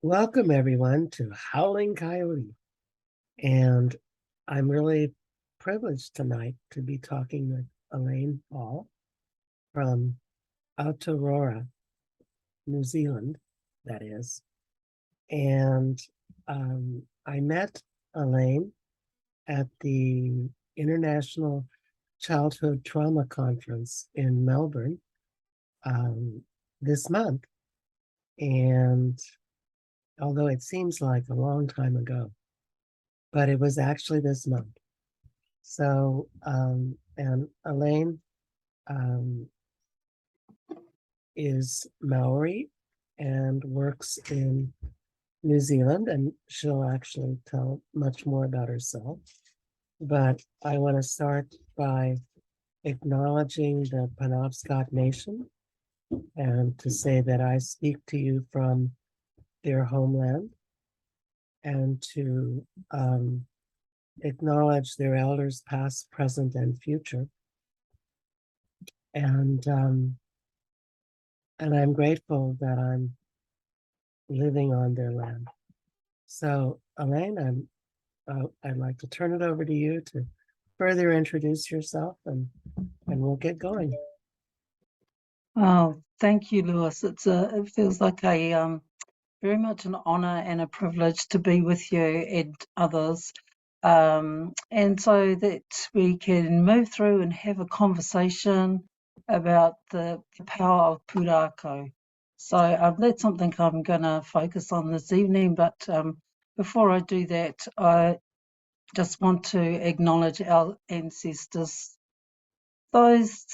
Welcome everyone to Howling Coyote. And I'm really privileged tonight to be talking with Alayne Hall from Aotearoa, New Zealand, that is. And I met Alayne at the International Childhood Trauma Conference in Melbourne this month. And although it seems like a long time ago, but it was actually this month. So, and Alayne is Maori and works in New Zealand, and she'll actually tell much more about herself. But I want to start by acknowledging the Penobscot Nation and to say that I speak to you from their homeland and to acknowledge their elders, past, present, and future. And I'm grateful that I'm living on their land. So, Alayne, I'd like to turn it over to you to further introduce yourself, and we'll get going. Oh, thank you, Lewis. It feels like a very much an honor and a privilege to be with you and others, and so that we can move through and have a conversation about the power of pūrākau. So that's something I'm going to focus on this evening. But before I do that, I just want to acknowledge our ancestors, those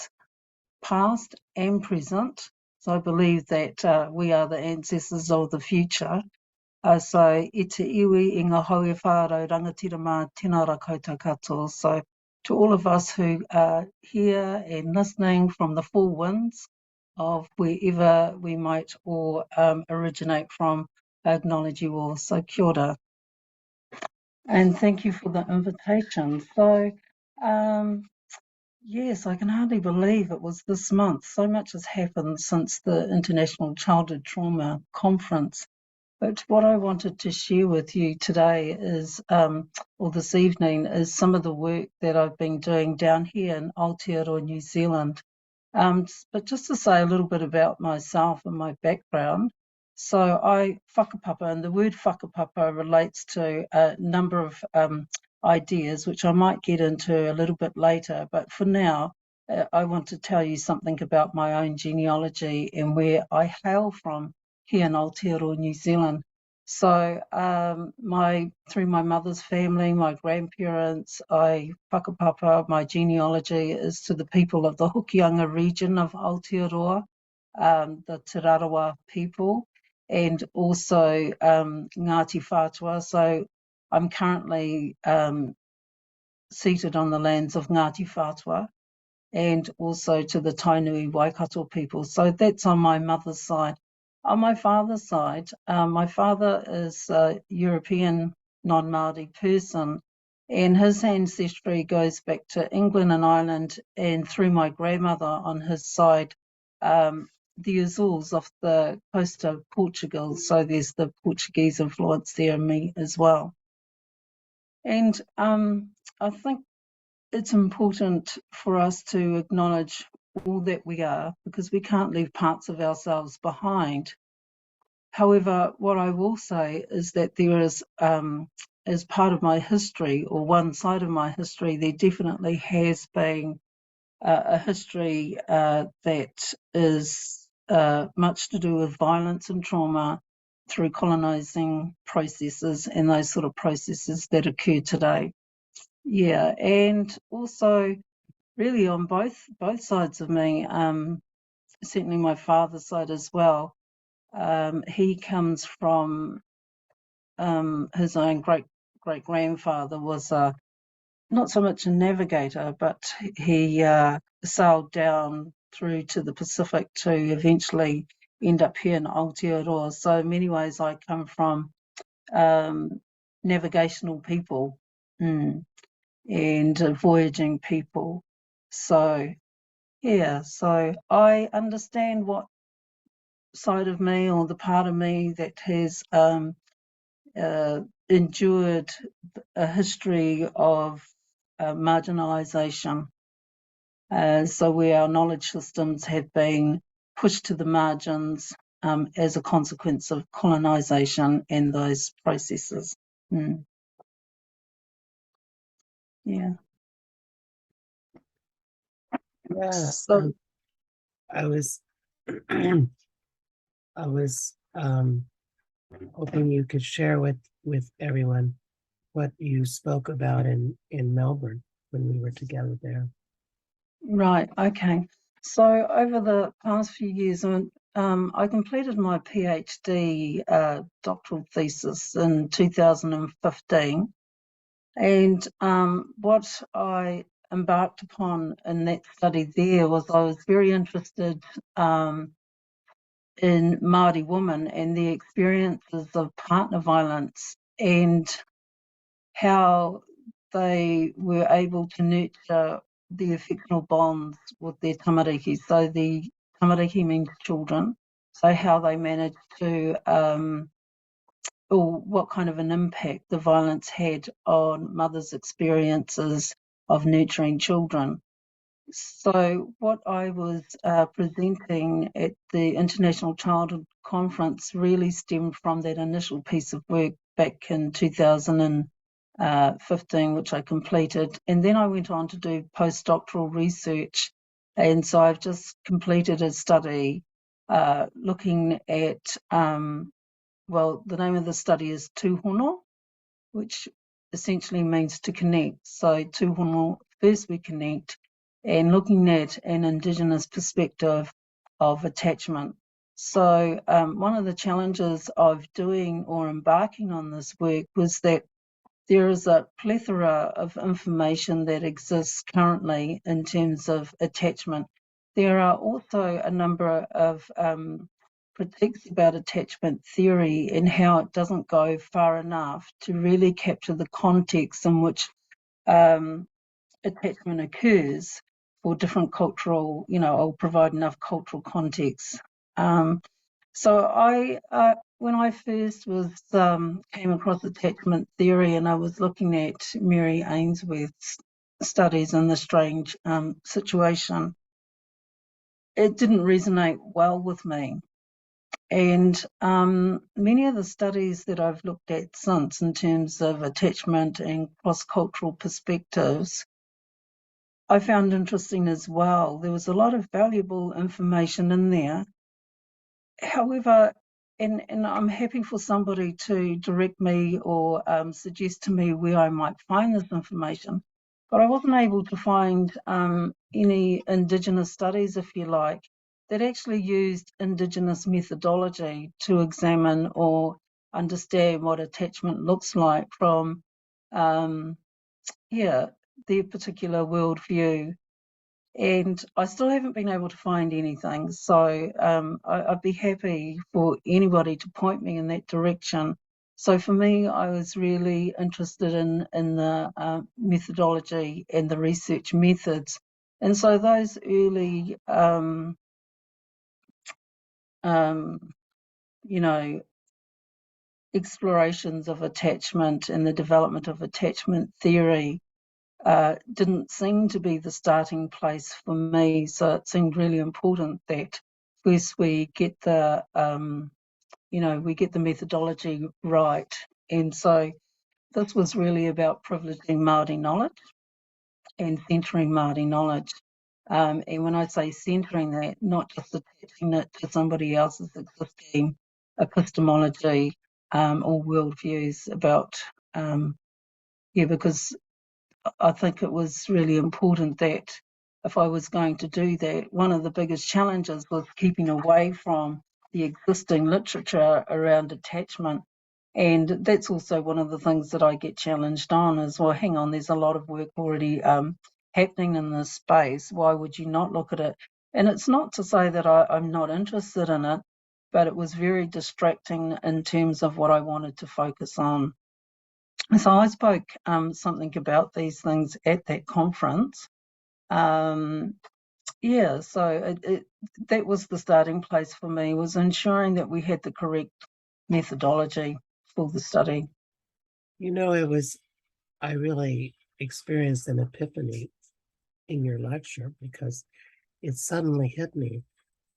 past and present. So I believe that we are the ancestors of the future. So i te iwi i ngā hau e whārau rangatira mā tēnā rā koutou katoa. So to all of us who are here and listening from the four winds of wherever we might all originate from, I acknowledge you all. So kia ora. And thank you for the invitation. So yes, I can hardly believe it was this month. So much has happened since the International Childhood Trauma Conference. But what I wanted to share with you today is, or this evening, is some of the work that I've been doing down here in Aotearoa, New Zealand. But just to say a little bit about myself and my background. So I whakapapa, and the word whakapapa relates to a number of ideas, which I might get into a little bit later. But for now, I want to tell you something about my own genealogy and where I hail from here in Aotearoa, New Zealand. So through my mother's family, my grandparents, I whakapapa, my genealogy is to the people of the Hokianga region of Aotearoa, the Te Rarawa people, and also Ngāti Whātua. So I'm currently seated on the lands of Ngāti Whātua, and also to the Tainui Waikato people. So that's on my mother's side. On my father's side, my father is a European non-Māori person, and his ancestry goes back to England and Ireland, and through my grandmother on his side, the Azores off the coast of Portugal. So there's the Portuguese influence there in me as well. And I think it's important for us to acknowledge all that we are, because we can't leave parts of ourselves behind. However, what I will say is that there is, as part of my history, or one side of my history, there definitely has been a history that is much to do with violence and trauma through colonising processes and those sort of processes that occur today. Yeah, and also really on both sides of me, certainly my father's side as well. He comes from his own great grandfather was not so much a navigator, but he sailed down through to the Pacific to eventually end up here in Aotearoa. So in many ways I come from navigational people. And voyaging people. So yeah, so I understand what side of me, or the part of me that has endured a history of marginalisation. So where our knowledge systems have been pushed to the margins as a consequence of colonisation and those processes. Mm. Yeah. Yeah. So I was I was hoping you could share with everyone what you spoke about in Melbourne when we were together there. right, okay. So over the past few years, I completed my PhD doctoral thesis in 2015, and what I embarked upon in that study there was I was very interested in Maori women and the experiences of partner violence and how they were able to nurture the affectional bonds with their tamariki. So the tamariki means children. So how they managed to, or what kind of an impact the violence had on mothers' experiences of nurturing children. So what I was presenting at the International Childhood Conference really stemmed from that initial piece of work back in 2015, which I completed. And then I went on to do postdoctoral research. And so I've just completed a study looking at, well, the name of the study is Tūhono, which essentially means to connect. So Tūhono, first we connect, and looking at an Indigenous perspective of attachment. So one of the challenges of doing or embarking on this work was that there is a plethora of information that exists currently in terms of attachment. There are also a number of critiques about attachment theory and how it doesn't go far enough to really capture the context in which attachment occurs for different cultural, I'll provide enough cultural context. So when I first came across attachment theory, and I was looking at Mary Ainsworth's studies in the strange situation, it didn't resonate well with me. And many of the studies that I've looked at since in terms of attachment and cross-cultural perspectives, I found interesting as well. There was a lot of valuable information in there. However, and I'm happy for somebody to direct me or suggest to me where I might find this information, but I wasn't able to find any Indigenous studies, if you like, that actually used Indigenous methodology to examine or understand what attachment looks like from, their particular worldview. And I still haven't been able to find anything. So I'd be happy for anybody to point me in that direction. So for me, I was really interested in the methodology and the research methods. And so those early, explorations of attachment and the development of attachment theory didn't seem to be the starting place for me. So it seemed really important that first we get the methodology right. And so this was really about privileging Māori knowledge and centering Māori knowledge. And when I say centering that, not just attaching it to somebody else's existing epistemology or worldviews about, because I think it was really important that if I was going to do that, one of the biggest challenges was keeping away from the existing literature around attachment. And that's also one of the things that I get challenged on is, well, hang on, there's a lot of work already happening in this space. Why would you not look at it? And it's not to say that I'm not interested in it, but it was very distracting in terms of what I wanted to focus on. So I spoke something about these things at that conference. So that was the starting place for me, was ensuring that we had the correct methodology for the study. I really experienced an epiphany in your lecture because it suddenly hit me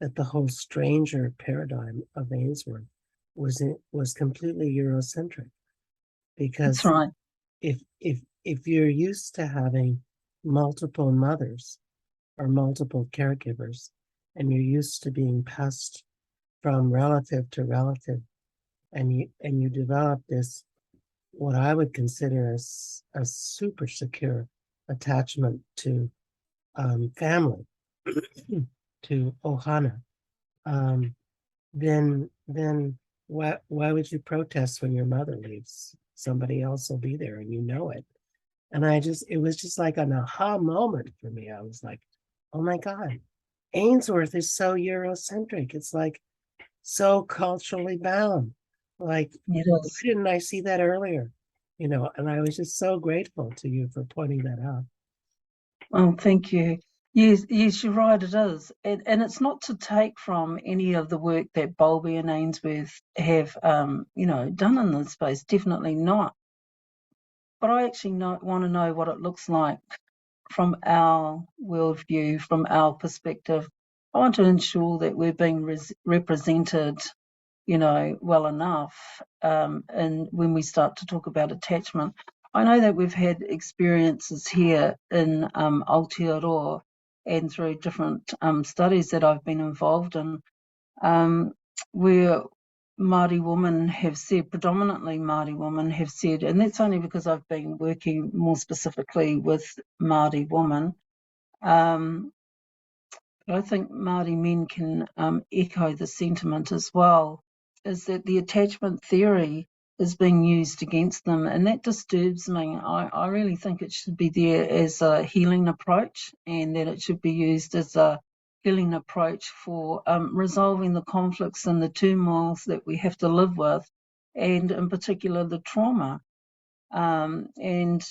that the whole stranger paradigm of Ainsworth was completely Eurocentric. That's Because right. if you're used to having multiple mothers or multiple caregivers, and you're used to being passed from relative to relative, and you develop this what I would consider as a super secure attachment to family, to ohana, um, then why would you protest when your mother leaves? Somebody else will be there, and you know it. And it was just like an aha moment for me. I was like, oh my God, Ainsworth is so Eurocentric. It's like so culturally bound. Like, It why is. didn't I see that earlier? And I was just so grateful to you for pointing that out. Oh, thank you. Yes, you're right, it is. And it's not to take from any of the work that Bowlby and Ainsworth have, done in this space. Definitely not. But I actually want to know what it looks like from our worldview, from our perspective. I want to ensure that we're being represented, well enough. And when we start to talk about attachment, I know that we've had experiences here in Aotearoa and through different studies that I've been involved in, where Māori women have said, predominantly Māori women have said, and that's only because I've been working more specifically with Māori women, um, but I think Māori men can echo the sentiment as well, is that the attachment theory is being used against them, and that disturbs me. I really think it should be there as a healing approach, and that it should be used as a healing approach for resolving the conflicts and the turmoils that we have to live with, and in particular the trauma. And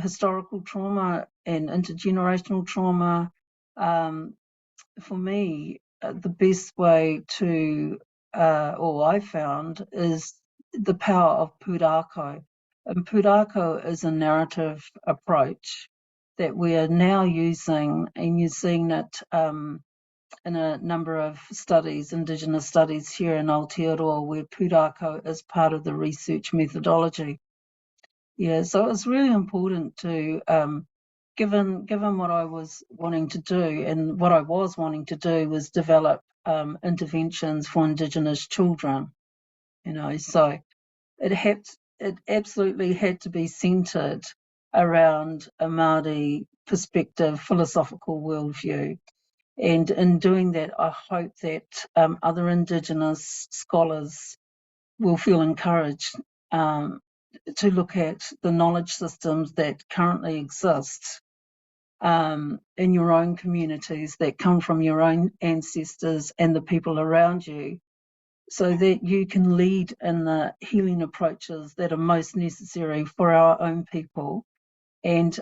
historical trauma and intergenerational trauma, for me, the best way to, or I found, is the power of pūrākau. And pūrākau is a narrative approach that we are now using, and you're seeing it in a number of studies, Indigenous studies here in Aotearoa, where pūrākau is part of the research methodology. Yeah, so it's really important to, given what I was wanting to do, and what I was wanting to do was develop interventions for Indigenous children. So it absolutely had to be centred around a Māori perspective, philosophical worldview. And in doing that, I hope that other Indigenous scholars will feel encouraged to look at the knowledge systems that currently exist in your own communities, that come from your own ancestors and the people around you, so that you can lead in the healing approaches that are most necessary for our own people. And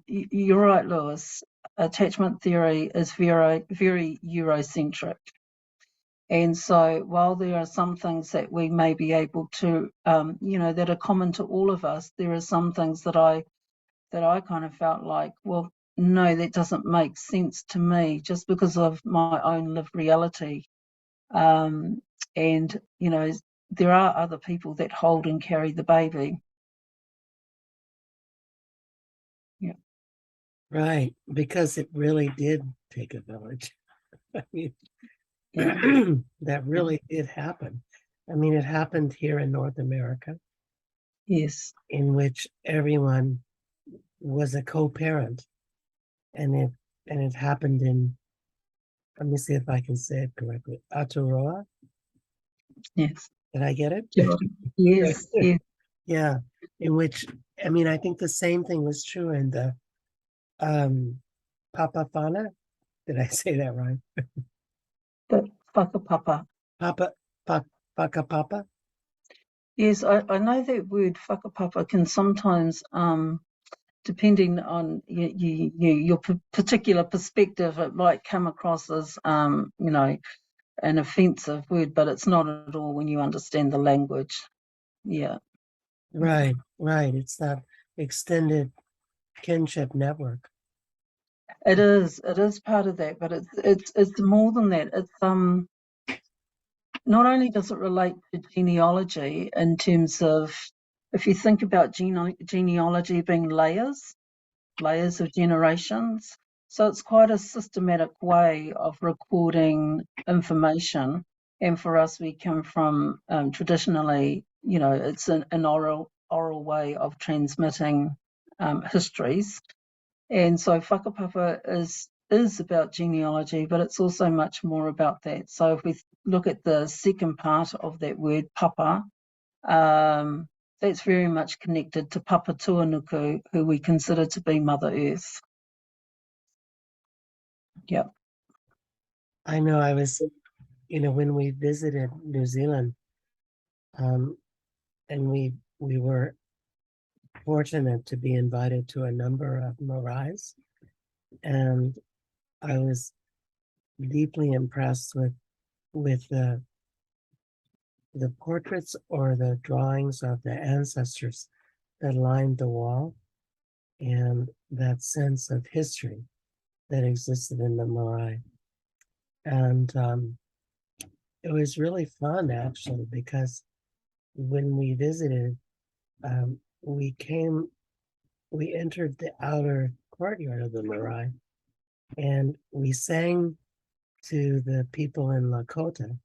you're right, Lewis, attachment theory is very, very Eurocentric. And so while there are some things that we may be able to, that are common to all of us, there are some things that I kind of felt like, well, no, that doesn't make sense to me, just because of my own lived reality. And, there are other people that hold and carry the baby. Yeah. Right, because it really did take a village. I mean, Yeah. that really did happen. I mean, it happened here in North America, Yes. in which everyone was a co-parent, and it happened in, let me see if I can say it correctly, Aotearoa. Yes. Did I get it? Yes. Yes. Yeah, in which, I mean, I think the same thing was true in the Papafana. Did I say that right? But whakapapa. Papa, Papa. Yes, I know that word whakapapa can sometimes depending on your particular perspective, it might come across as, an offensive word, but it's not at all when you understand the language. Yeah. Right, right. It's that extended kinship network. It is part of that, but it's more than that. It's not only does it relate to genealogy in terms of, if you think about genealogy being layers of generations, so it's quite a systematic way of recording information. And for us, we come from traditionally, it's an oral way of transmitting histories. And so whakapapa is about genealogy, but it's also much more about that. So if we look at the second part of that word, papa, that's very much connected to Papa Tuanuku, who we consider to be Mother Earth. Yep. I know I was, when we visited New Zealand, and we were fortunate to be invited to a number of maraes, and I was deeply impressed with the portraits or the drawings of the ancestors that lined the wall, and that sense of history that existed in the marae. And it was really fun, actually, because when we visited, um, we entered the outer courtyard of the marae, and we sang to the people in Lakota,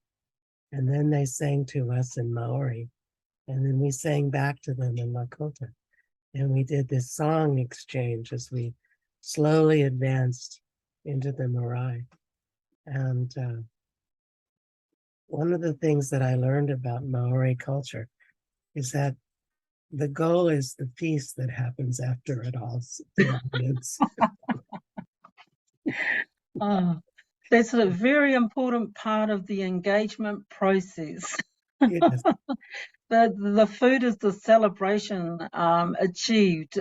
and then they sang to us in Maori, and then we sang back to them in Lakota. And we did this song exchange as we slowly advanced into the marae. And one of the things that I learned about Maori culture is that the goal is the feast that happens after it all ends. That's a very important part of the engagement process. Yes. The food is the celebration achieved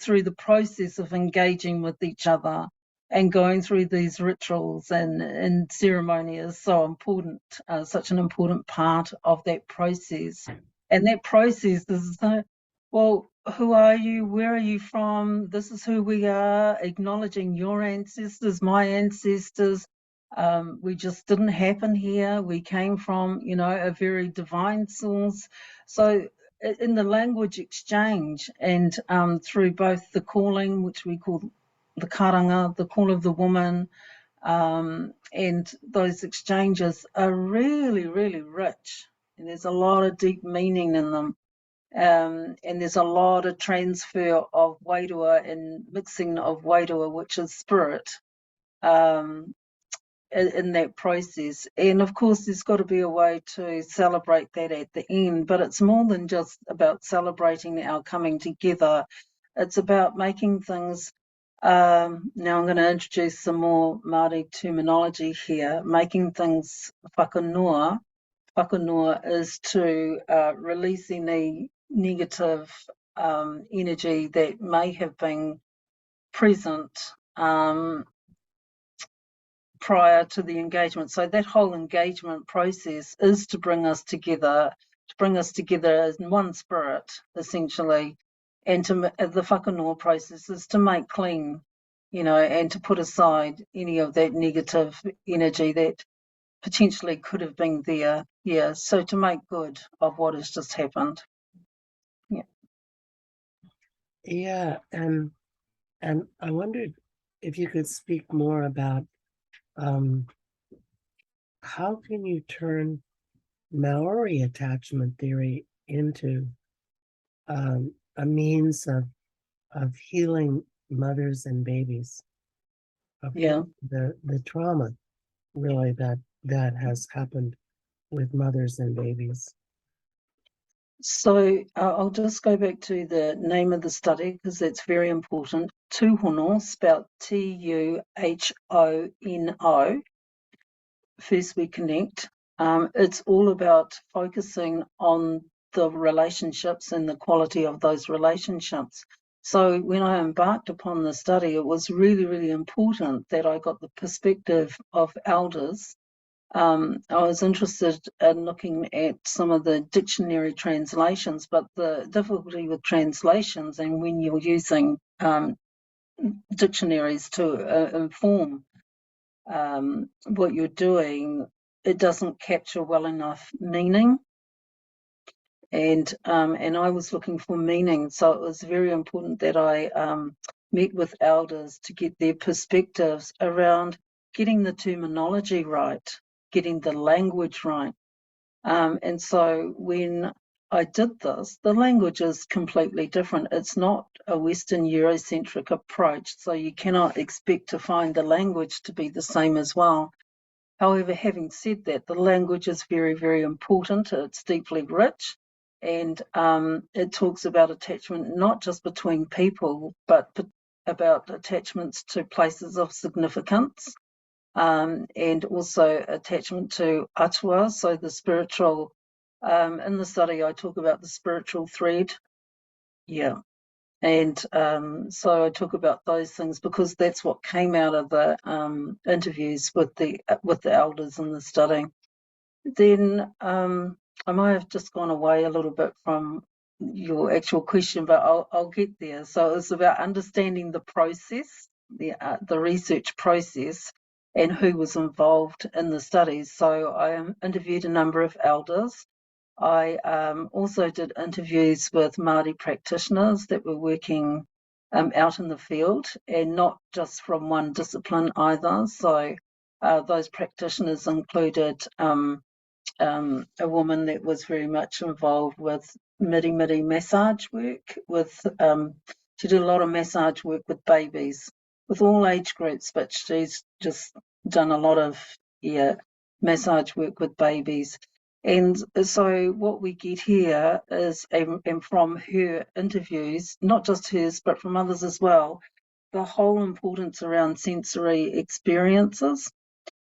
through the process of engaging with each other and going through these rituals and ceremony is so important, such an important part of that process. And that process is, well, who are you? Where are you from? This is who we are, acknowledging your ancestors, my ancestors. We just didn't happen here. We came from, a very divine source. So in the language exchange and through both the calling, which we call the karanga, the call of the woman, and those exchanges are really, really rich. And there's a lot of deep meaning in them. And there's a lot of transfer of wairua and mixing of wairua, which is spirit, in that process. And of course, there's got to be a way to celebrate that at the end, but it's more than just about celebrating our coming together. It's about making things. Now I'm going to introduce some more Māori terminology here. Making things whakanua. Whakanua is to release any negative energy that may have been present prior to the engagement. So that whole engagement process is to bring us together as one spirit, essentially. And the whakanua process is to make clean, and to put aside any of that negative energy that potentially could have been there. Yeah, so to make good of what has just happened. Yeah. Yeah, and I wondered if you could speak more about how can you turn Maori attachment theory into a means of healing mothers and babies, of Yeah. the trauma really that has happened with mothers and babies. So I'll just go back to the name of the study because that's very important. Tuhono, spelled Tuhono. First we connect. It's all about focusing on the relationships and the quality of those relationships. So when I embarked upon the study, it was really, really important that I got the perspective of elders. I was interested in looking at some of the dictionary translations, but the difficulty with translations and when you're using dictionaries to inform what you're doing, it doesn't capture well enough meaning. And I was looking for meaning, so it was very important that I met with elders to get their perspectives around getting the terminology right, getting the language right. And so when I did this, the language is completely different. It's not a Western Eurocentric approach, so you cannot expect to find the language to be the same as well. However, having said that, the language is very, very important. It's deeply rich, and it talks about attachment not just between people, but about attachments to places of significance, and also attachment to atua, so the spiritual. In the study, I talk about the spiritual thread. Yeah. And so I talk about those things because that's what came out of the interviews with the elders in the study. Then I might have just gone away a little bit from your actual question, but I'll get there. So it's about understanding the process, the research process, and who was involved in the studies. So I interviewed a number of elders. I also did interviews with Māori practitioners that were working out in the field and not just from one discipline either. So those practitioners included a woman that was very much involved with miri massage work. She did a lot of massage work with babies, with all age groups, but she's just done a lot of massage work with babies. And so what we get here is, and from her interviews, not just hers, but from others as well, the whole importance around sensory experiences.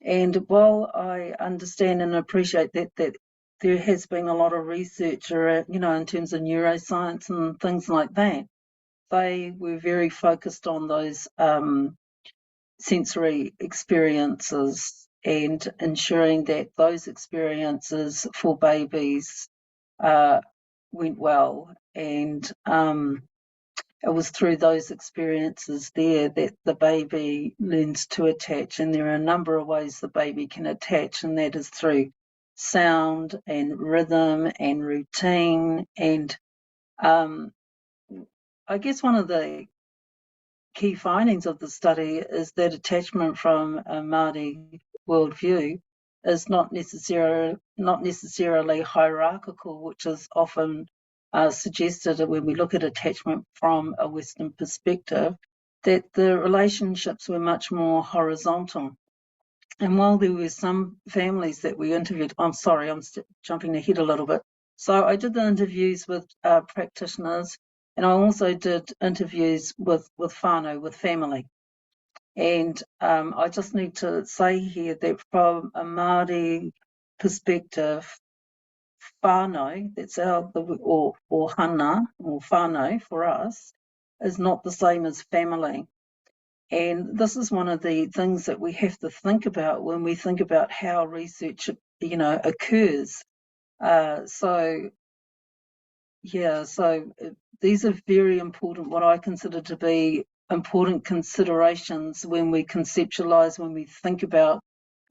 And while I understand and appreciate that there has been a lot of research around, in terms of neuroscience and things like that, they were very focused on those sensory experiences and ensuring that those experiences for babies went well. And it was through those experiences there that the baby learns to attach. And there are a number of ways the baby can attach, and that is through sound and rhythm and routine. And I guess one of the key findings of the study is that attachment from a Māori worldview is not necessarily hierarchical, which is often suggested when we look at attachment from a Western perspective, that the relationships were much more horizontal. And while there were some families that we interviewed, I'm sorry, I'm jumping ahead a little bit. So I did the interviews with practitioners, and I also did interviews with whānau, with family. And I just need to say here that from a Māori perspective, whānau, that's or hana, or whānau for us, is not the same as family. And this is one of the things that we have to think about when we think about how research, occurs. So these are very important, what I consider to be important considerations when we conceptualize, when we think about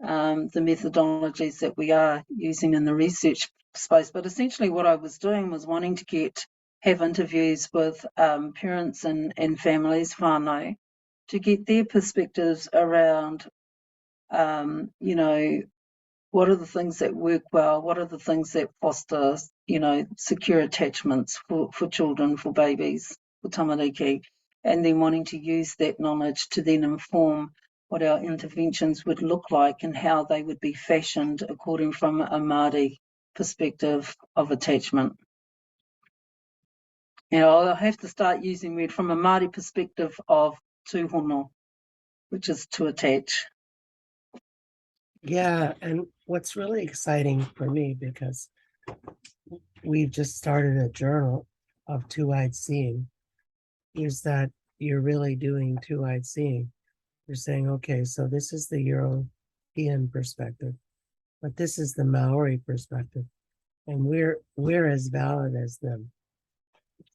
the methodologies that we are using in the research space. But essentially what I was doing was wanting to have interviews with parents and families, whānau, to get their perspectives around, what are the things that work well, what are the things that foster, secure attachments for children, for babies, for tamariki, and then wanting to use that knowledge to then inform what our interventions would look like and how they would be fashioned according from a Māori perspective of attachment. I'll have to start using it from a Māori perspective of tūhono, which is to attach. Yeah, and what's really exciting for me, because we've just started a journal of two-eyed seeing, is that you're really doing two-eyed seeing. You're saying, okay, so this is the European perspective, but this is the Maori perspective, and we're as valid as them.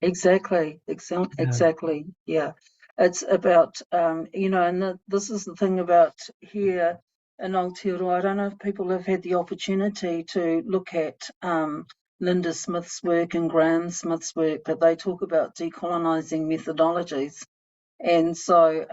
Exactly, Yeah. exactly. Yeah, it's about and this is the thing about here in Aotearoa. I don't know if people have had the opportunity to look at Linda Smith's work and Graham Smith's work, but they talk about decolonizing methodologies, and so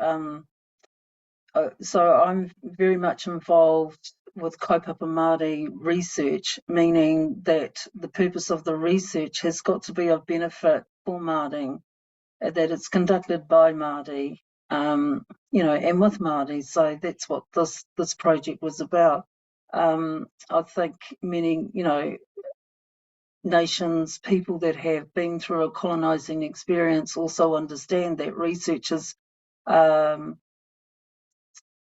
I'm very much involved with kaupapa Māori research, meaning that the purpose of the research has got to be of benefit for Māori, that it's conducted by Māori, and with Māori. So that's what this project was about. I think many, nations, people that have been through a colonising experience also understand that research is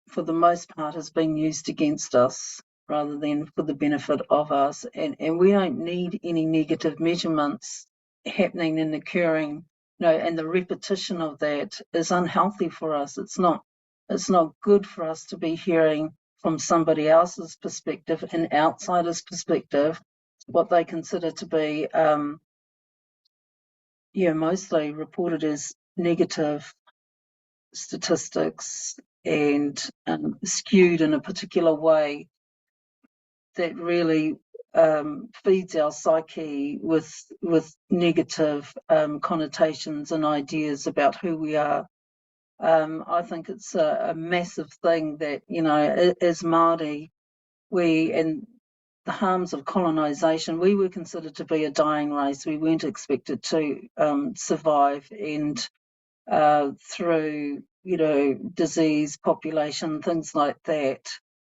for the most part, has been used against us rather than for the benefit of us. And we don't need any negative measurements happening and occurring. And the repetition of that is unhealthy for us. It's not good for us to be hearing from somebody else's perspective, an outsider's perspective, what they consider to be mostly reported as negative statistics and skewed in a particular way that really feeds our psyche with negative connotations and ideas about who we are. I think it's a massive thing that, as Māori, and the harms of colonisation, we were considered to be a dying race. We weren't expected to survive, and through, disease, population, things like that,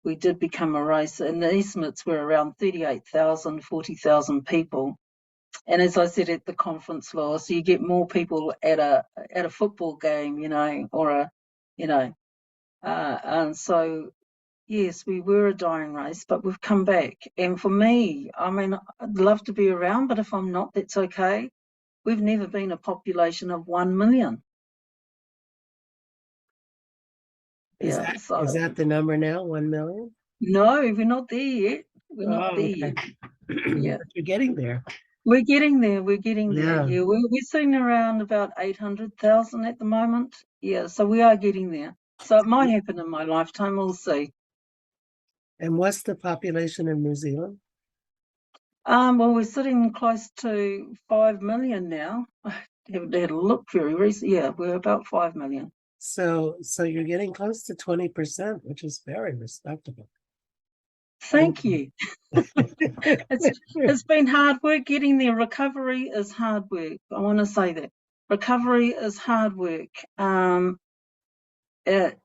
we did become a race. And the estimates were around 38,000, 40,000 people. And as I said at the conference, Law, so you get more people at a football game, or and so yes, we were a dying race, but we've come back. And for me, I mean, I'd love to be around, but if I'm not, that's okay. We've never been a population of 1 million. Is Yeah, that so is that the number now? 1 million? no, we're not there yet. We're not Oh, there okay. yet. Yeah, But you're getting there. we're getting there. We're getting there. Yeah. Yeah, we're sitting around about 800,000 at the moment. Yeah, so we are getting there. So it might happen in my lifetime. We'll see. And what's the population of New Zealand? Well, we're sitting close to 5 million now. I haven't had a look very recently. Yeah, we're about 5 million. So you're getting close to 20%, which is very respectable. Thank you. It's been hard work getting there. Recovery is hard work. I want to say that. Recovery is hard work. And it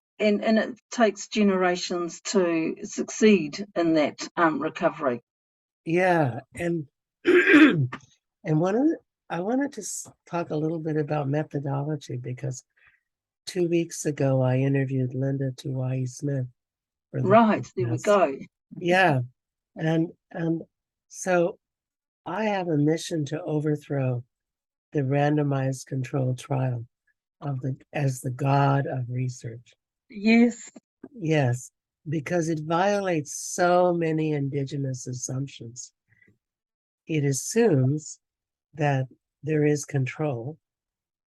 takes generations to succeed in that recovery. Yeah, and and I wanted to talk a little bit about methodology because 2 weeks ago I interviewed Linda Tuwai Smith for the Right, there we podcast. go. Yeah, and so I have a mission to overthrow the randomized controlled trial as the god of research. Yes. Yes, because it violates so many indigenous assumptions. It assumes that there is control.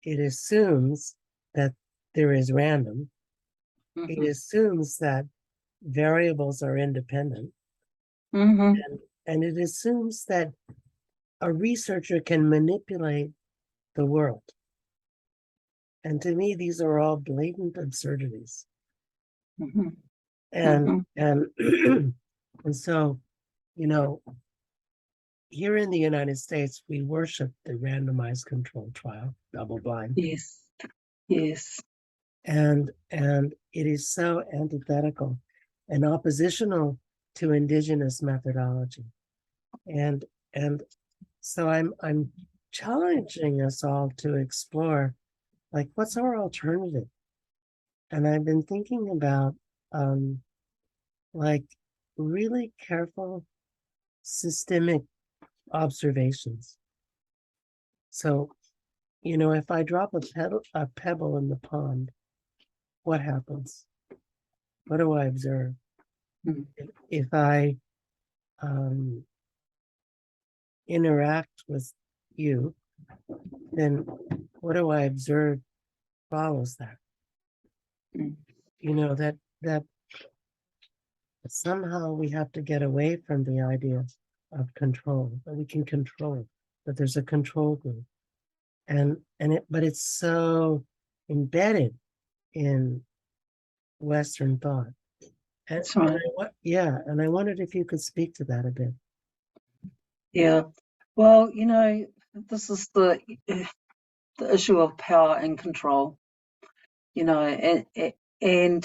It assumes that there is random. It Mm-hmm. assumes that variables are independent. Mm-hmm. And it assumes that a researcher can manipulate the world. And to me, these are all blatant absurdities. Mm-hmm. And Mm-hmm. and and so, you know, here in the United States, we worship the randomized controlled trial, double blind. Yes. Yes. And it is so antithetical and oppositional to indigenous methodology. And and so I'm challenging us all to explore, like, what's our alternative? And I've been thinking about like really careful systemic observations. So if I drop a pebble in the pond, what happens? What do I observe? Mm. If I um, interact with you, then what do I observe follows that? Mm. That somehow we have to get away from the idea of control, that we can control, that there's a control group. But it's so embedded in Western thought. That's right. And I wondered if you could speak to that a bit. Yeah. Well, this is the issue of power and control. And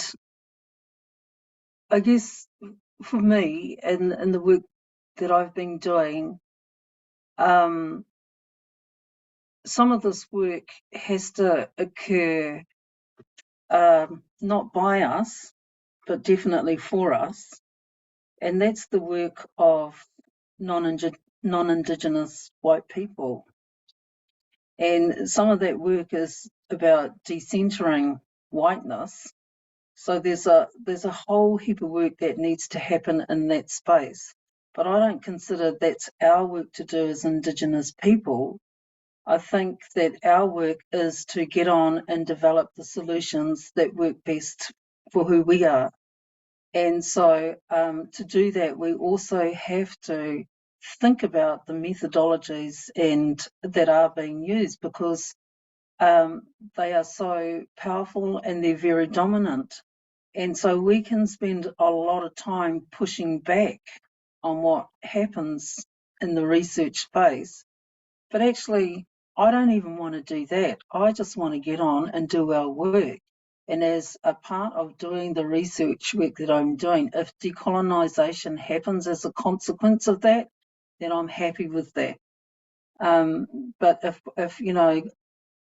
I guess for me and the work that I've been doing, um, some of this work has to occur not by us, but definitely for us. And that's the work of non-Indigenous white people. And some of that work is about decentering whiteness. So there's a whole heap of work that needs to happen in that space. But I don't consider that's our work to do as Indigenous people. I think that our work is to get on and develop the solutions that work best for who we are. And so to do that, we also have to think about the methodologies that are being used, because they are so powerful and they're very dominant. And so we can spend a lot of time pushing back on what happens in the research space. But actually, I don't even want to do that. I just want to get on and do our work. And as a part of doing the research work that I'm doing, if decolonisation happens as a consequence of that, then I'm happy with that. But if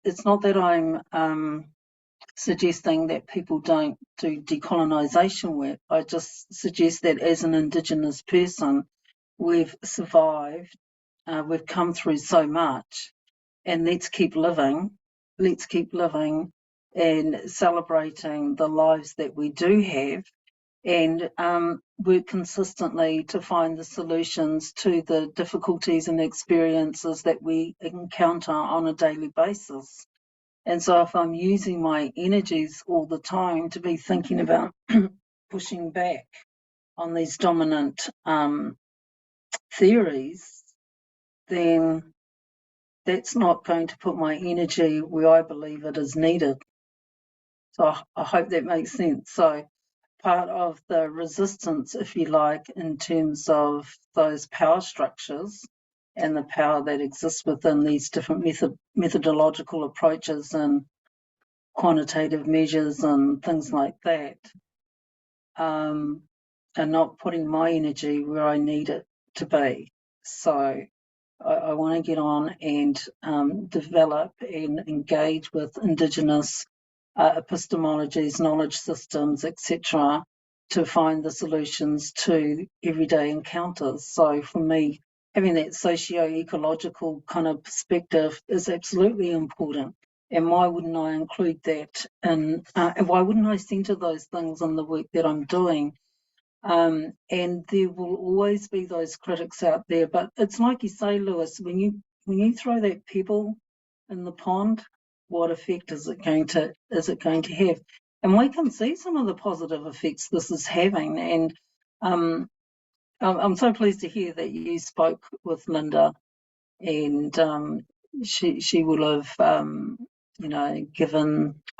it's not that I'm suggesting that people don't do decolonisation work. I just suggest that as an Indigenous person, we've survived, we've come through so much, and let's keep living. Let's keep living and celebrating the lives that we do have, and work consistently to find the solutions to the difficulties and experiences that we encounter on a daily basis. And so if I'm using my energies all the time to be thinking about pushing back on these dominant theories, then that's not going to put my energy where I believe it is needed. So I hope that makes sense. So part of the resistance, if you like, in terms of those power structures and the power that exists within these different methodological approaches and quantitative measures and things like that, and not putting my energy where I need it to be. So I want to get on and develop and engage with Indigenous epistemologies, knowledge systems, etc., to find the solutions to everyday encounters. So for me, having that socio-ecological kind of perspective is absolutely important. And why wouldn't I include that in, and why wouldn't I centre those things in the work that I'm doing? And there will always be those critics out there, but it's like you say, Lewis, when you throw that pebble in the pond, what effect is it going to have? And we can see some of the positive effects this is having. And I'm so pleased to hear that you spoke with Linda, and she will have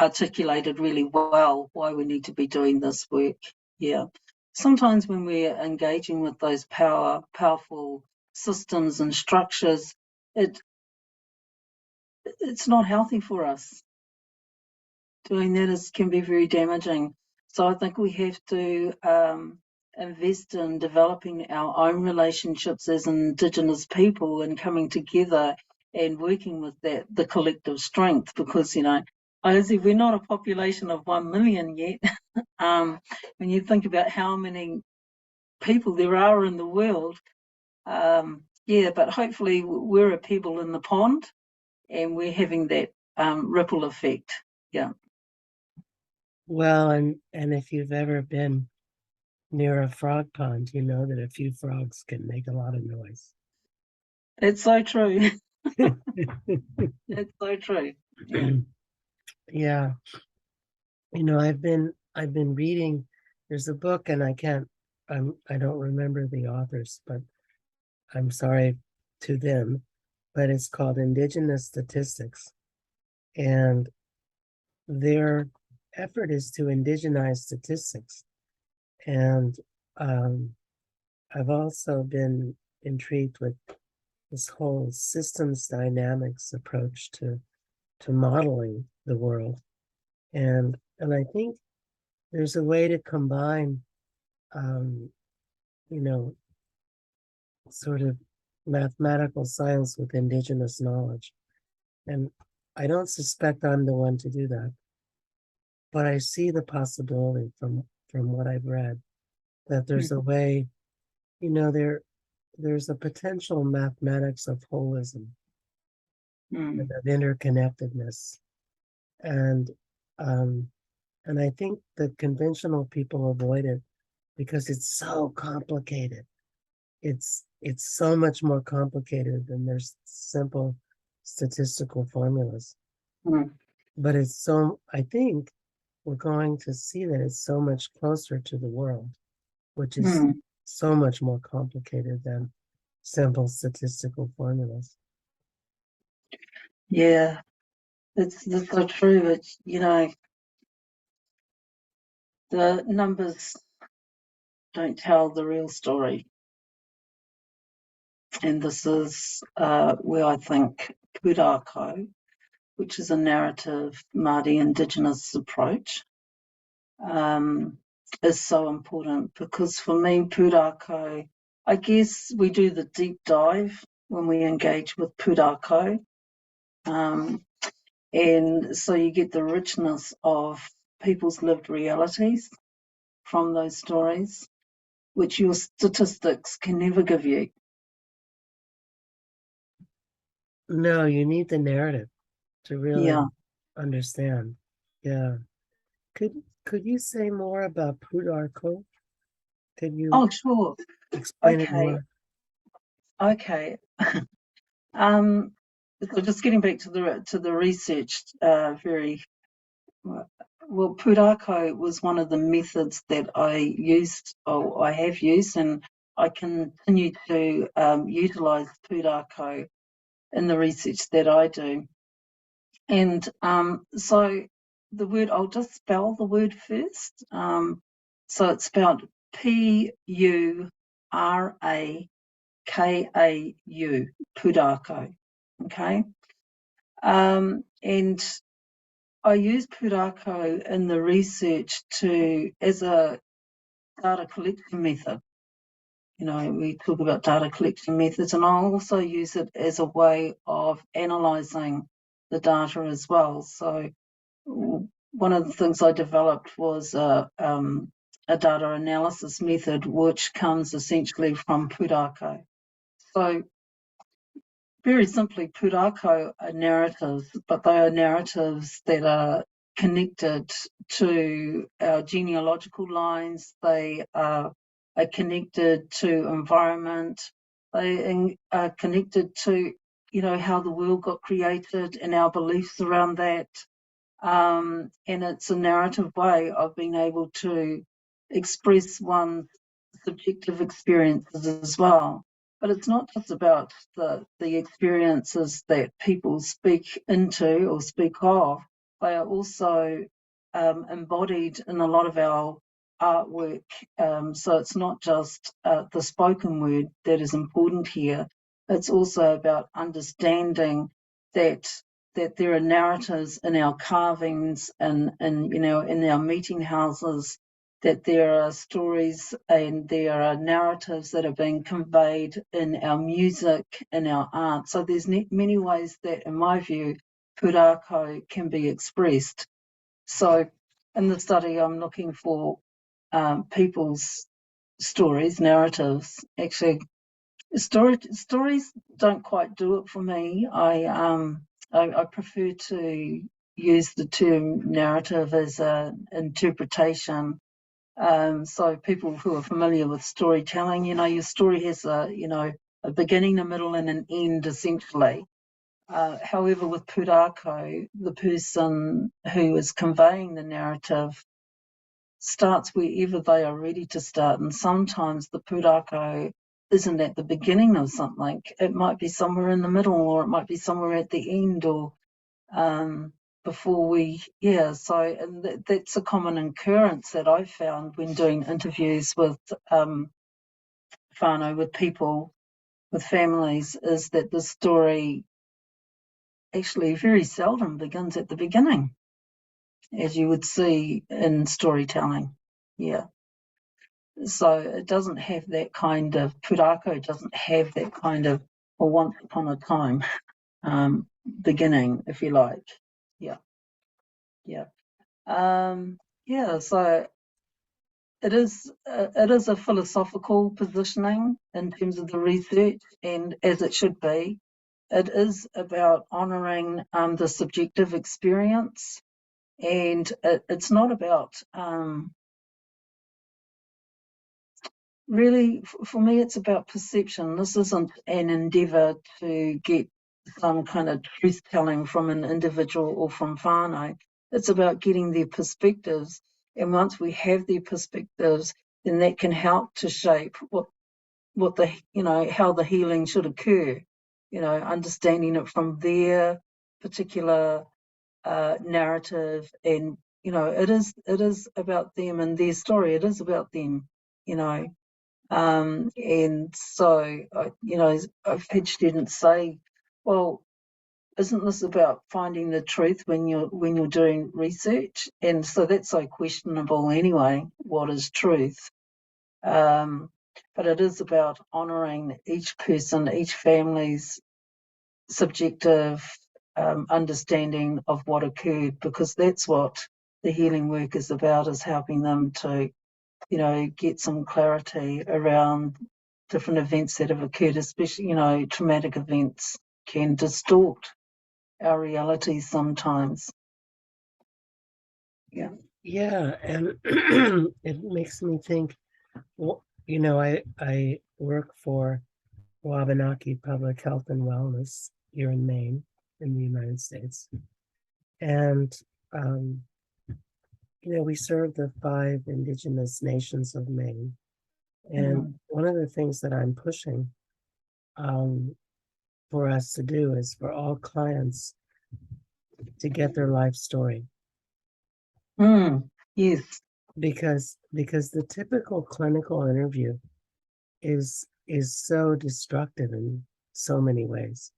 articulated really well why we need to be doing this work. Yeah. Sometimes when we're engaging with those powerful systems and structures, it's not healthy for us. Doing that can be very damaging. So I think we have to invest in developing our own relationships as Indigenous people and coming together and working with the collective strength, because, honestly, we're not a population of 1 million yet. When you think about how many people there are in the world, but hopefully we're a pebble in the pond, and we're having that ripple effect. Yeah. Well, and if you've ever been near a frog pond, you know that a few frogs can make a lot of noise. It's so true. It's so true. Yeah. Yeah. I've been reading, there's a book and I don't remember the authors, but I'm sorry to them, but it's called Indigenous Statistics. And their effort is to indigenize statistics. And um, I've also been intrigued with this whole systems dynamics approach to modeling the world. And I think there's a way to combine um, you know, sort of mathematical science with indigenous knowledge. And I don't suspect I'm the one to do that, but I see the possibility from what I've read that there's a way, you know, there's a potential mathematics of holism and Mm. of interconnectedness. And um, and I think that conventional people avoid it because it's so complicated. It's so much more complicated than there's simple statistical formulas. Mm. But I think we're going to see that it's so much closer to the world, which is Mm. so much more complicated than simple statistical formulas. Yeah, it's so true. It's, the numbers don't tell the real story. And this is where I think pūrākau, which is a narrative Māori Indigenous approach, um, is so important, because for me, pūrākau, I guess we do the deep dive when we engage with pūrākau. And so you get the richness of people's lived realities from those stories, which your statistics can never give you. No, you need the narrative to really Yeah. understand. Yeah. Could you say more about Plutarcho? Could you Oh, sure. explain it Okay. more? Okay. Um, so just getting back to the research, very well. Pūrākau was one of the methods that I used, or I have used, and I continue to utilise Pūrākau in the research that I do. And so the word, I'll just spell the word first. So it's spelled Pūrakau, Pūrākau. Okay. And I use Pūrākau in the research as a data collection method. We talk about data collection methods, and I also use it as a way of analysing the data as well. So one of the things I developed was a data analysis method, which comes essentially from Pūrākau. So very simply, pūrākau are narratives, but they are narratives that are connected to our genealogical lines. They are connected to environment. They are connected to, how the world got created and our beliefs around that. And it's a narrative way of being able to express one's subjective experiences as well. But it's not just about the experiences that people speak into or speak of. They are also embodied in a lot of our artwork. So it's not just the spoken word that is important here. It's also about understanding that there are narratives in our carvings and in our meeting houses, that there are stories and there are narratives that are being conveyed in our music, in our art. So there's many ways that, in my view, pūrākau can be expressed. So in the study, I'm looking for people's stories, narratives. Actually, stories don't quite do it for me. I prefer to use the term narrative as an interpretation. So people who are familiar with storytelling, your story has a beginning, a middle, and an end, essentially. However, with pūrākau, the person who is conveying the narrative starts wherever they are ready to start. And sometimes the pūrākau isn't at the beginning of something. It might be somewhere in the middle, or it might be somewhere at the end, or before so and that's a common occurrence that I've found when doing interviews with whānau, with people, with families, is that the story actually very seldom begins at the beginning, as you would see in storytelling. Yeah. So it doesn't have that kind of, pūrākau doesn't have that kind of, or once upon a time beginning, if you like. Yeah. Yeah. So it is a philosophical positioning in terms of the research, and as it should be. It is about honouring the subjective experience, and it's not about really, for me, it's about perception. This isn't an endeavour to get some kind of truth telling from an individual or from whānau. It's about getting their perspectives. And once we have their perspectives, then that can help to shape how the healing should occur. Understanding it from their particular narrative, and it is about them and their story. It is about them. And so, I've had students say, well, isn't this about finding the truth when you're doing research? And so that's so questionable anyway, what is truth? But it is about honouring each person, each family's subjective understanding of what occurred, because that's what the healing work is about, is helping them to get some clarity around different events that have occurred, especially, traumatic events can distort our reality sometimes. Yeah. Yeah, and it makes me think, I work for Wabanaki Public Health and Wellness here in Maine, in the United States. And, we serve the 5 indigenous nations of Maine. And one of the things that I'm pushing for us to do is for all clients to get their life story. Yes. Because the typical clinical interview is so destructive in so many ways.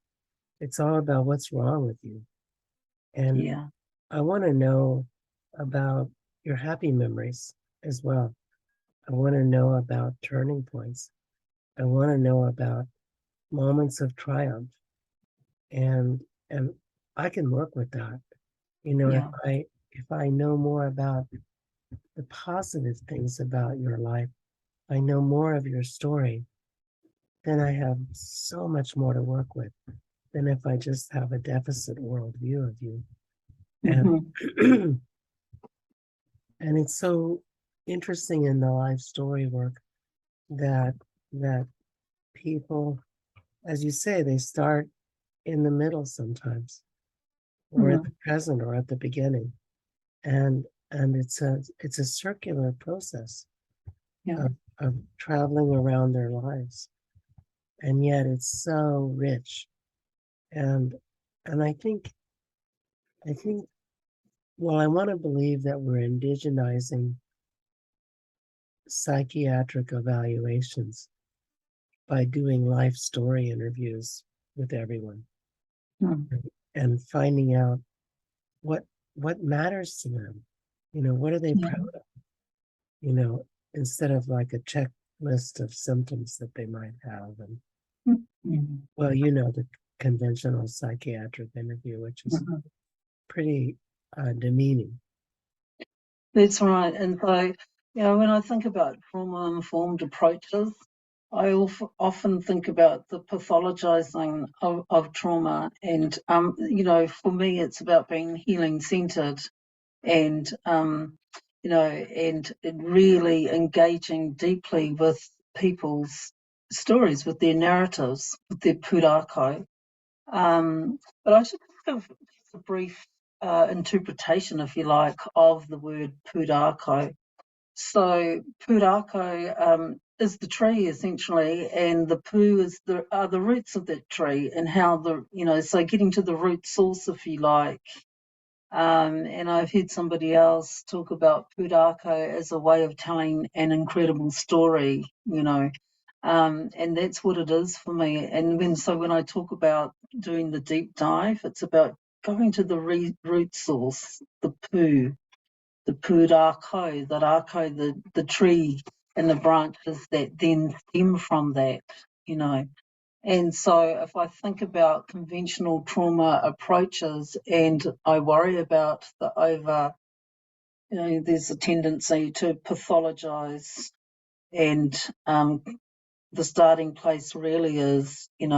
It's all about what's wrong with you. And Yeah. I want to know about your happy memories as well. I want to know about turning points. I want to know about moments of triumph. And I can work with that. Yeah. If I know more about the positive things about your life, I know more of your story, then I have so much more to work with than if I just have a deficit worldview of you. And and it's so interesting in the life story work that that people, as you say, they start in the middle sometimes, or at the present, or at the beginning, and it's a circular process of traveling around their lives, and yet it's so rich. And I think well, I want to believe that we're indigenizing psychiatric evaluations by doing life story interviews with everyone and finding out what matters to them. What are they proud of? Instead of like a checklist of symptoms that they might have. And well, the conventional psychiatric interview, which is pretty demeaning. That's right. And so, when I think about trauma-informed approaches, I often think about the pathologizing of trauma, and for me, it's about being healing centered, and and really engaging deeply with people's stories, with their narratives, with their pūrākau. But I should give a brief interpretation, if you like, of the word pūrākau. So pūrākau is the tree essentially, and the pū is are the roots of that tree, and how so getting to the root source, if you like. And I've heard somebody else talk about pūrākau as a way of telling an incredible story, and that's what it is for me. And when I talk about doing the deep dive, it's about going to the root source, the pū, the pūrākau, the tree and the branches that then stem from that, you know. And so if I think about conventional trauma approaches, and I worry about there's a tendency to pathologize, and the starting place really is, you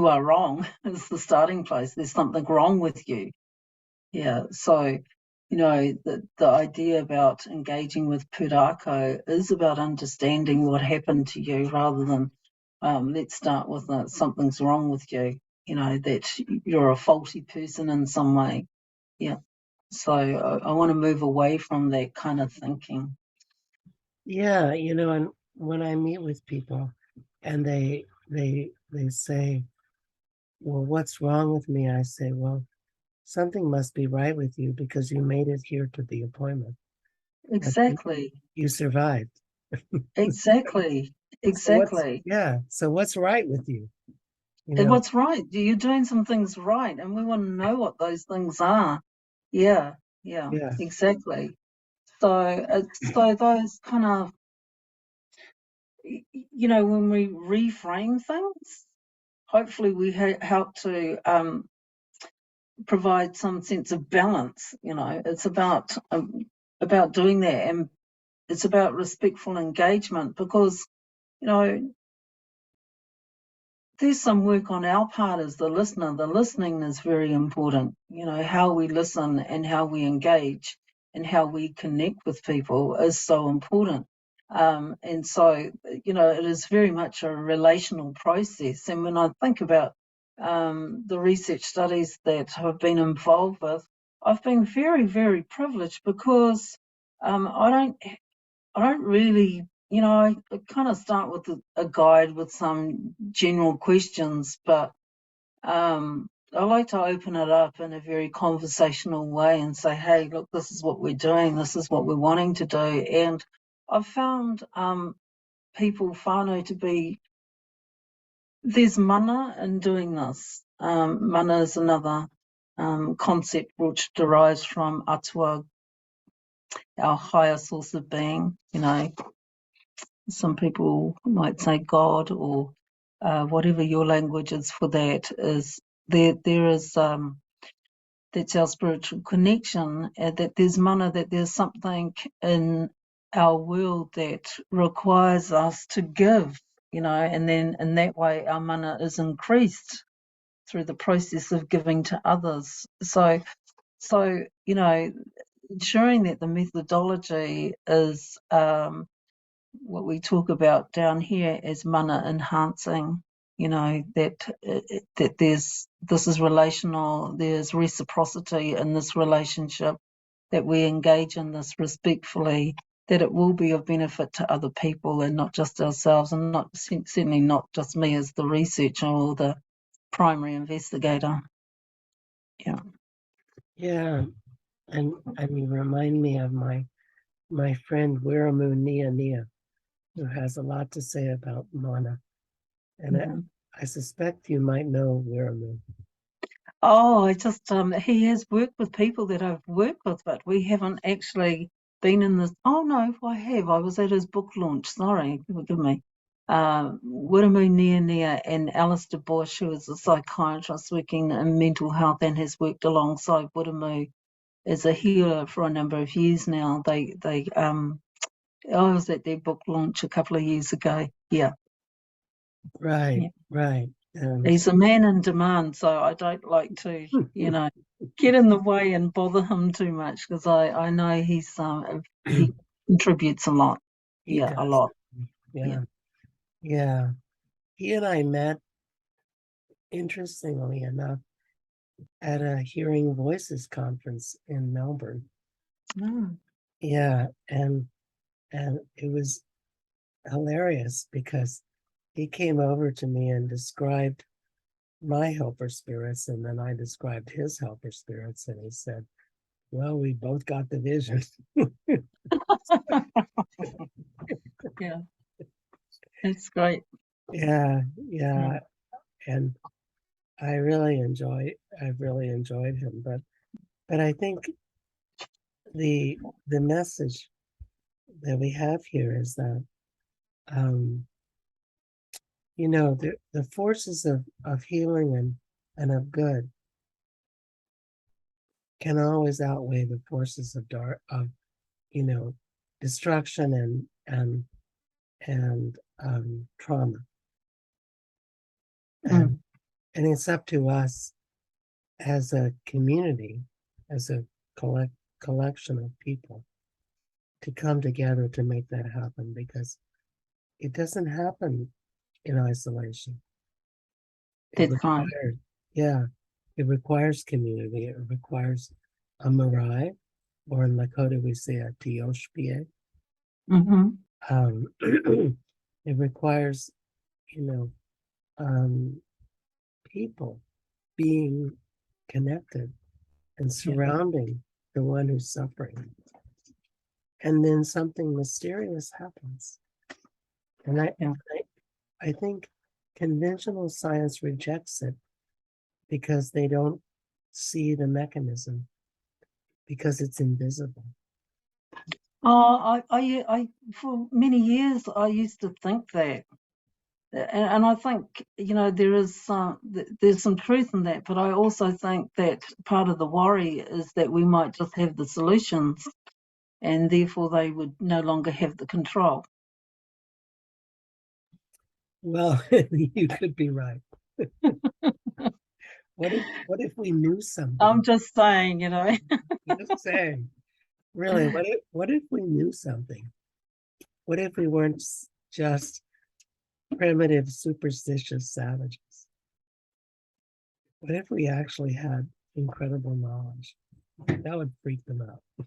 are wrong. It's the starting place. There's something wrong with you. Yeah. So, the idea about engaging with pūrākau is about understanding what happened to you, rather than let's start with something's wrong with you, that you're a faulty person in some way. Yeah. So I want to move away from that kind of thinking. Yeah, and when I meet with people and they say, well, what's wrong with me? I say, well, something must be right with you because you made it here to the appointment. Exactly. You survived. Exactly. Exactly. So what's right with you? And what's right? You're doing some things right, and we want to know what those things are. Yeah, yeah, Yeah. exactly. So those kind of, when we reframe things, hopefully we help to provide some sense of balance. It's about doing that, and it's about respectful engagement, because you know there's some work on our part as the listener. The listening is very important. How we listen and how we engage and how we connect with people is so important. And so, it is very much a relational process. And when I think about the research studies that I've been involved with, I've been very, very privileged, because I don't really, I kind of start with a guide with some general questions, but I like to open it up in a very conversational way and say, hey, look, this is what we're doing, this is what we're wanting to do. And I've found people whānau to be, there's mana in doing this. Mana is another concept which derives from atua, our higher source of being. Some people might say God, or whatever your language is for that. Is there is that's our spiritual connection, that there's mana, that there's something in our world that requires us to give, and then in that way our mana is increased through the process of giving to others. So ensuring that the methodology is what we talk about down here as mana enhancing, that this is relational, there's reciprocity in this relationship, that we engage in this respectfully, that it will be of benefit to other people and not just ourselves, and certainly not just me as the researcher or the primary investigator. Yeah. Yeah. And you remind me of my friend Wiramu Nia, who has a lot to say about mana. And I suspect you might know Wiramu. Oh, he has worked with people that I've worked with, but we haven't actually been in this. Oh no, I have. I was at his book launch. Sorry, forgive me. Wiramu Nia and Alistair Bush, who is a psychiatrist working in mental health and has worked alongside Wiramu as a healer for a number of years now. They I was at their book launch a couple of years ago. Yeah, Right, yeah. right. And He's a man in demand, so I don't like to, get in the way and bother him too much because I know he contributes a lot. he Yeah, a does. lot. Yeah. Yeah, yeah. He and I met, interestingly enough, at a Hearing Voices conference in Melbourne. Mm. Yeah, and it was hilarious because he came over to me and described my helper spirits, and then I described his helper spirits, and he said, "Well, we both got the vision." Yeah, it's great. Yeah, Yeah. yeah, and I've really enjoyed him, but I think the the message that we have here is that um, the forces of healing and of good can always outweigh the forces of dark of you know destruction and trauma, and Mm. and it's up to us as a community, as a collect collection of people, to come together to make that happen, because it doesn't happen in isolation. It That's right. requires, yeah, it requires community. It requires a marae, or in Lakota we say a tioshpie. Hmm. It requires, you know, um, people being connected and Yeah. surrounding the one who's suffering. And then something mysterious happens. And Yeah. I think conventional science rejects it because they don't see the mechanism, because it's invisible. For many years, I used to think that. And I think there's some truth in that, but I also think that part of the worry is that we might just have the solutions, and therefore they would no longer have the control. Well, you could be right. What if we knew I'm something? just saying. Just saying. Really, what if we knew something? What if we weren't just primitive, superstitious savages? What if we actually had incredible knowledge? That would freak them out.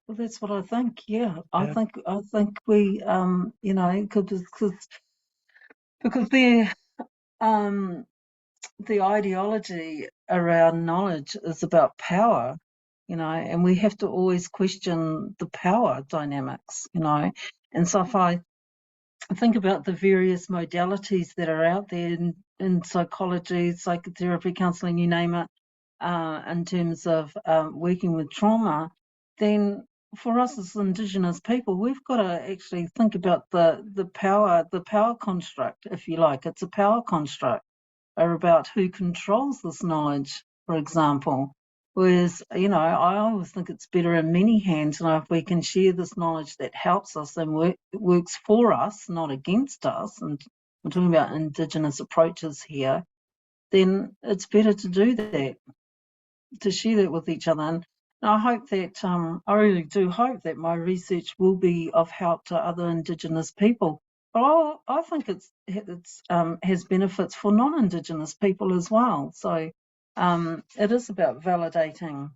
Well, that's what I think. Yeah, Yeah. I think we, because um, the ideology around knowledge is about power, and we have to always question the power dynamics. And so if I think about the various modalities that are out there in psychology, psychotherapy, counseling, you name it, in terms of working with trauma, then for us as Indigenous people, we've got to actually think about the power construct, if you like. It's a power construct, are about who controls this knowledge, for example. Whereas, I always think it's better in many hands, if we can share this knowledge that helps us and works for us, not against us, and we're talking about Indigenous approaches here, then it's better to do that, to share that with each other. And I hope that, I really do hope that my research will be of help to other Indigenous people. But I think it's has benefits for non-Indigenous people as well. So it is about validating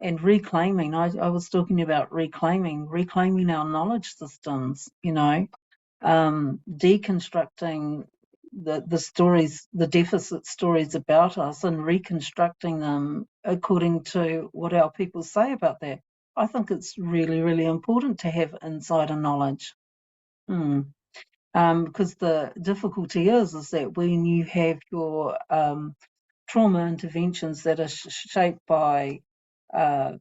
and reclaiming. I was talking about reclaiming our knowledge systems, deconstructing the stories, the deficit stories about us, and reconstructing them according to what our people say about that. I think it's really, really important to have insider knowledge. Because the difficulty is that when you have your trauma interventions that are shaped by uh,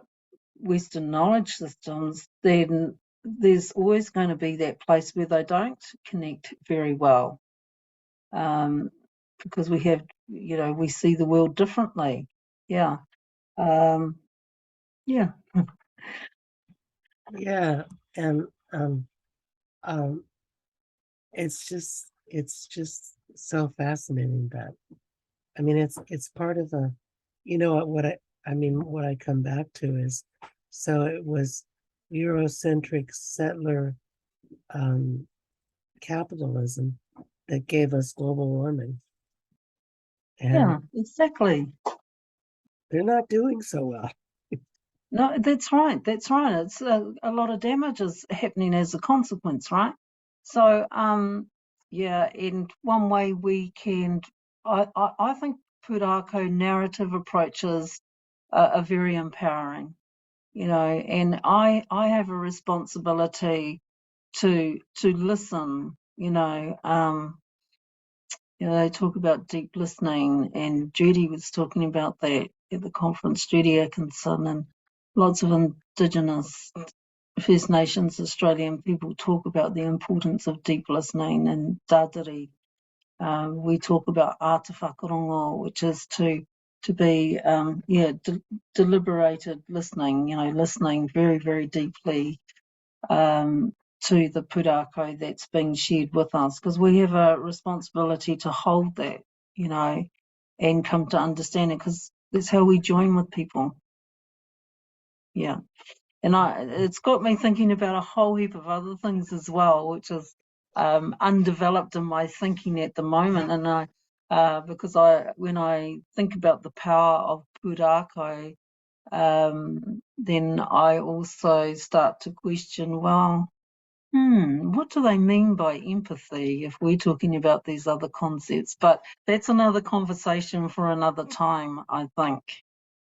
Western knowledge systems, then there's always going to be that place where they don't connect very well, um, because we see the world differently. Yeah. Um, yeah. Yeah. And Um, um, it's just so fascinating that I mean it's part of a you know I mean what I come back to is so it was Eurocentric settler um, capitalism that gave us global warming, and Yeah, exactly. they're not doing so well. No, that's right. That's right. It's a lot of damage is happening as a consequence, right? So, yeah, in one way we can, I think Pūrākau narrative approaches are very empowering, and I have a responsibility to listen, they talk about deep listening, and Judy was talking about that at the conference, Judy Atkinson, and lots of Indigenous First Nations Australian people talk about the importance of deep listening and dadiri. We talk about ata whakarongo, which is to be deliberated listening, listening very, very deeply to the pūrākau that's being shared with us, because we have a responsibility to hold that, and come to understand it, because that's how we join with people. Yeah. And it's got me thinking about a whole heap of other things as well, which is undeveloped in my thinking at the moment. And because when I think about the power of pūrākau, then I also start to question, well, what do they mean by empathy if we're talking about these other concepts? But that's another conversation for another time, I think.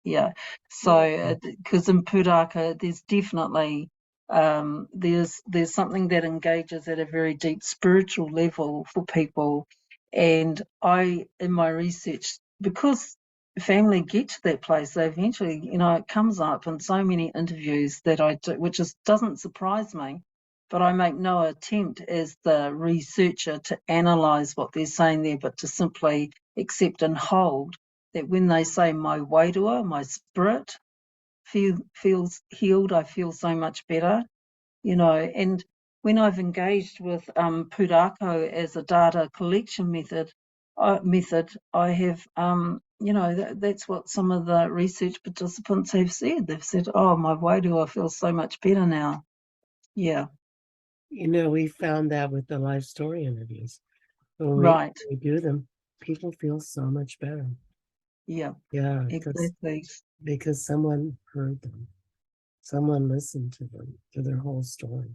Yeah. So, because in Pūrākau, there's definitely there's something that engages at a very deep spiritual level for people, and in my research, because family get to that place, they eventually, it comes up in so many interviews that I do, which doesn't surprise me, but I make no attempt as the researcher to analyze what they're saying there, but to simply accept and hold that when they say my wairua, my spirit feels healed, I feel so much better, and when I've engaged with Pūrākau as a data collection method, I have, that's what some of the research participants have said. They've said, oh, my wairua feels so much better now. Yeah, We found that with the life story interviews. When right. we do them, people feel so much better. Yeah, Yeah, exactly. because someone heard them, someone listened to them, to their whole story.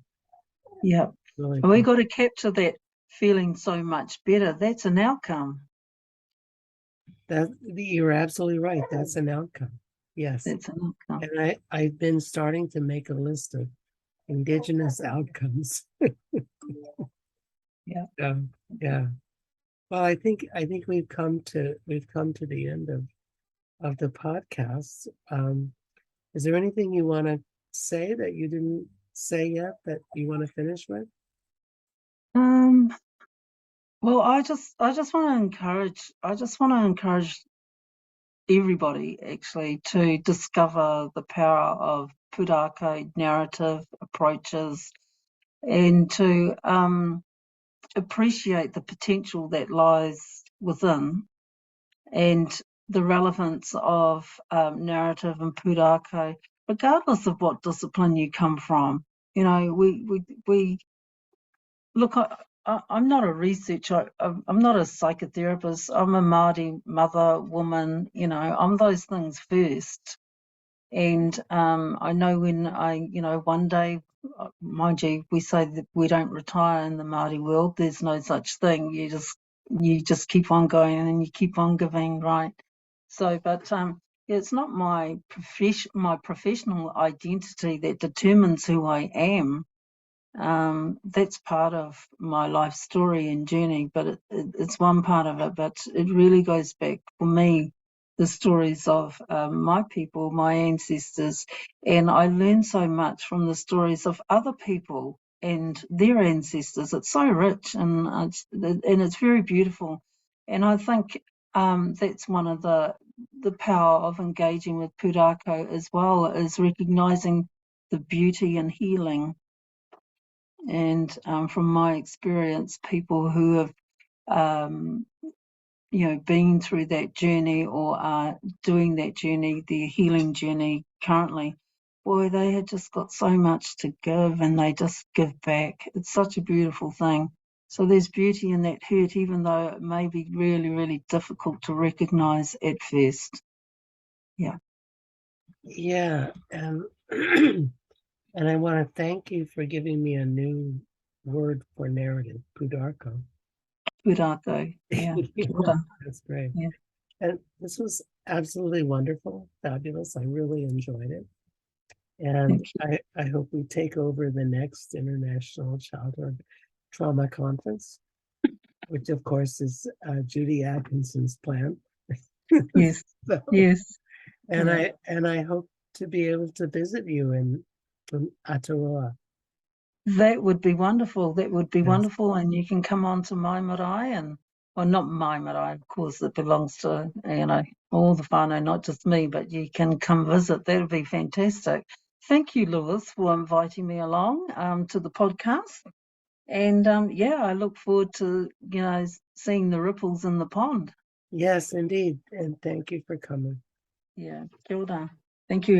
Yeah. Really And we cool. got to capture that feeling so much better. That's an outcome. You're absolutely right. That's an outcome. Yes. That's an outcome. And I've been starting to make a list of indigenous outcomes. Yeah. Yeah. Well, I think we've come to the end of the podcast. Is there anything you want to say that you didn't say yet that you want to finish with? Um, well, I just want to encourage everybody actually to discover the power of Pūrākau narrative approaches, and to appreciate the potential that lies within, and the relevance of narrative and Pūrākau, regardless of what discipline you come from. We look. I'm not a researcher. I'm not a psychotherapist. I'm a Māori mother, woman. I'm those things first. And I know when one day, mind you, we say that we don't retire in the Māori world. There's no such thing. You just keep on going and you keep on giving, right? So, but yeah, it's not my professional identity that determines who I am. That's part of my life story and journey, but it's one part of it. But it really goes back for me, the stories of my people, my ancestors, and I learn so much from the stories of other people and their ancestors. It's so rich, and it's very beautiful, and I think that's one of the power of engaging with Pūrākau as well, is recognizing the beauty and healing And from my experience, people who have been through that journey or are doing that journey, their healing journey currently, boy, they had just got so much to give, and they just give back. It's such a beautiful thing. So there's beauty in that hurt, even though it may be really, really difficult to recognize at first. Yeah. Yeah, and and I want to thank you for giving me a new word for narrative, pudarko. Pūrākau. Yeah. Kia ora. That's great. Yeah. And this was absolutely wonderful, fabulous. I really enjoyed it. And Thank I hope we take over the next International Childhood Trauma Conference, which of course is Judy Atkinson's plan. you. Yes. So, Yes. and Yeah. I hope to be able to visit you in Aotearoa. That would be wonderful. That would be Yes. wonderful. And you can come on to my marae and, well, not my marae, of course, it belongs to, all the whānau, not just me, but you can come visit. That would be fantastic. Thank you, Lewis, for inviting me along to the podcast. And I look forward to, seeing the ripples in the pond. Yes, indeed. And thank you for coming. Yeah. Kia ora. Thank you.